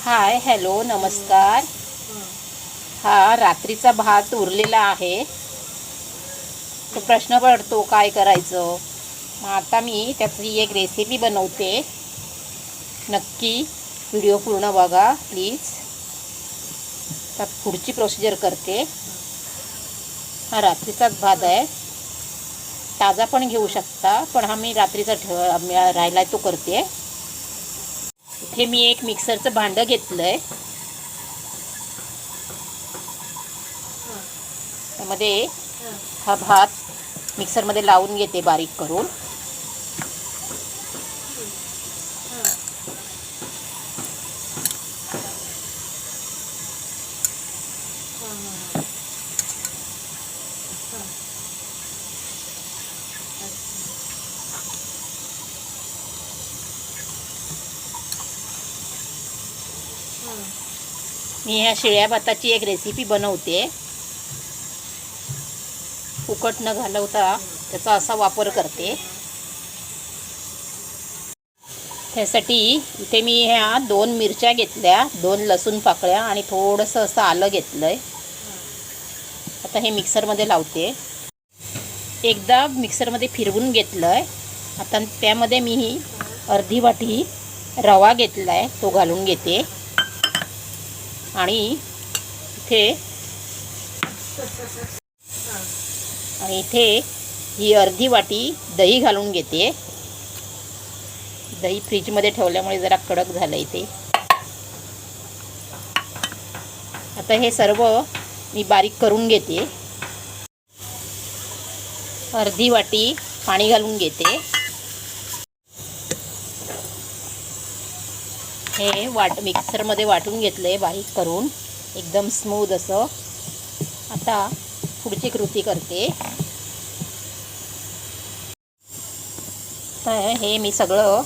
Hi hello नमस्कार. हा रात्रीचा भात उरलेला आहे. तो प्रश्न पडतो काय करायचं. मग आता मी त्याची एक रेसिपी बनवते. नक्की व्हिडिओ पूर्ण बघा प्लीज. तर पुढची प्रोसिजर करते. हा रात्रीचाच भात आहे. ताजा पण घेऊ शकता, पण हा मी रात्रीचा राहिला तो करते. इथे मी एक मिक्सरचं भांडं घेतलंय. त्यामध्ये हा भात मिक्सरमध्ये लावून घेते बारीक करून. मी ह्या शिळ्या भाताची एक रेसिपी बनवते. फुकट न घालवता त्याचा असा वापर करते. त्यासाठी इथे मी ह्या 2 मिरच्या घेतल्या, 2 लसूण पाकळ्या आणि थोडंसं असं आलं घेतलंय. आता हे मिक्सरमध्ये लावते. एकदा मिक्सरमध्ये फिरवून घेतलंय. आता त्यामध्ये मी ही अर्धी वाटी रवा घेतलाय, तो घालून घेते. आणि इथे ही अर्धी वाटी दही घालून घेते. दही फ्रीजमध्ये ठेवल्यामुळे जरा कडक झालं इथे. आता हे सर्व मी बारीक करून घेते. अर्धी वाटी पाणी घालून घेते. हे मिक्सरमध्ये वाटून घेतलंय बारीक करून, एकदम स्मूथ असं. आता पुढची कृती करते. तर हे मी सगळं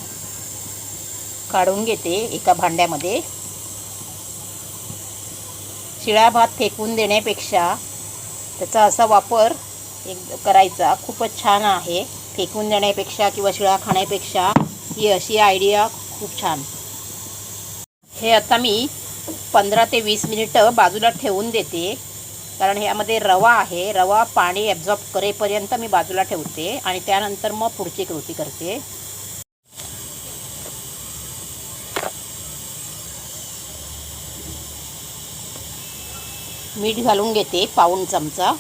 काढून घेते एका भांड्यामध्ये. शिळा भात फेकून देण्यापेक्षा त्याचा असा वापर करायचा, खूपच छान आहे. फेकून देण्यापेक्षा किंवा शिळा खाण्यापेक्षा ही अशी आयडिया खूप छान. हे आता मी 15 ते 20 मिनिटं बाजूला ठेवून देते, कारण ह्यामध्ये रवा आहे. रवा पाणी ॲब्झॉर्ब करेपर्यंत मी बाजूला ठेवते आणि त्यानंतर मग पुढची कृती करते. मीठ घालून घेते पाऊण चमचा.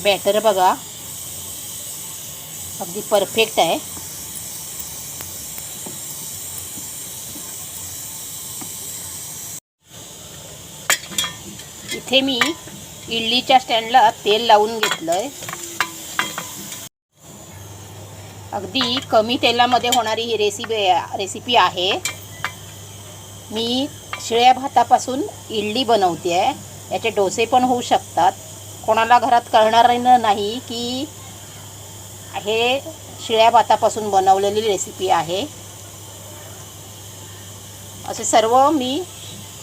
बॅटर बघा अगदी परफेक्ट आहे. इथे मी इडलीच्या स्टँडला तेल लावून घेतलंय. अगदी कमी तेलामध्ये होणारी ही रेसिपी आहे. मी शिळ्या भातापासून इडली बनवते आहे. याचे डोसे पण होऊ शकतात. कोणाला घरात कळणार नाही की हे शिळ्या भातापासून बनवलेली रेसिपी आहे. असे सर्व मी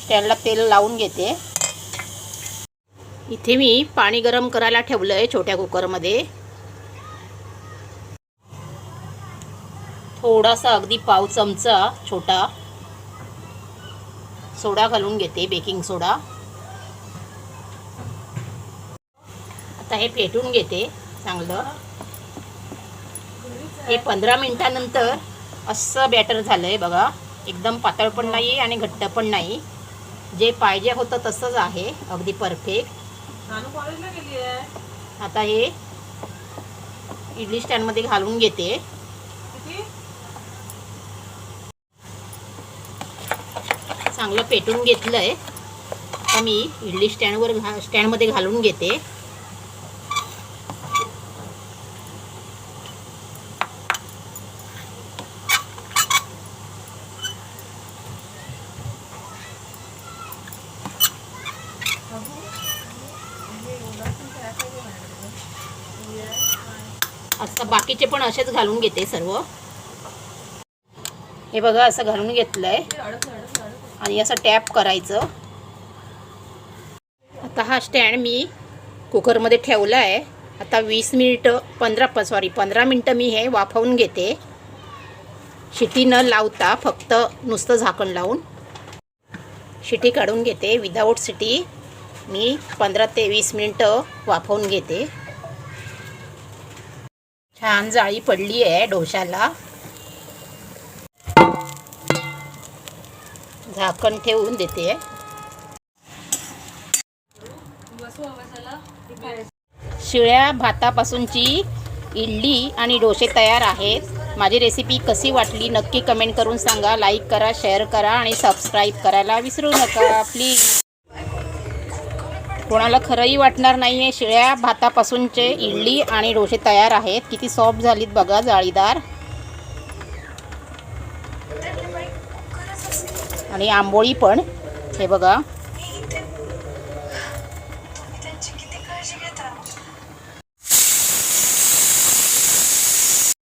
स्टँडला तेल लावून घेते. इथे मी पाणी गरम करायला ठेवलं आहे छोट्या कुकरमध्ये. थोडासा अगदी पाव चमचा छोटा सोडा घालून घेते, बेकिंग सोडा. आता हे फेटून घेते चांगलं. हे 15 मिनिटानंतर असं बॅटर झालं आहे बघा. एकदम पातळ पण नाही आणि घट्ट पण नाही. जे पाहिजे होतं तसंच आहे, अगदी परफेक्ट. आता हे इडली स्टँडमध्ये घालून घेते. चांगलं पेटून घेतलंय. आता मी इडली स्टँडमध्ये घालून घेते. असं बाकीचे पण असेच घालून घेते सर्व. हे बघा असं घालून घेतलंय आणि असं टॅप करायचं. आता हा स्टँड मी कुकरमध्ये ठेवला आहे. आता 15 मिनिटं मी हे वाफवून घेते. शिटी न लावता फक्त नुसतं झाकण लावून शिटी काढून घेते. विदाऊट शिटी मी 15 ते 20 मिनटं वाफवून घेते. छान जाळी पडली आहे डोशाला. झाकण ठेवून देते. शिळ्या भातापासूनची इडली आणि डोसे तयार आहेत. माझी रेसिपी कशी वाटली नक्की कमेंट करून सांगा. लाईक करा, शेअर करा आणि सबस्क्राईब करायला विसरू नका प्लीज. कोणाला खरंही वाटणार नाही आहे. शिळ्या भातापासूनचे इडली आणि डोसे तयार आहेत. किती सॉफ्ट झालीत बघा, जाळीदार. आणि आंबोळी पण हे बघा.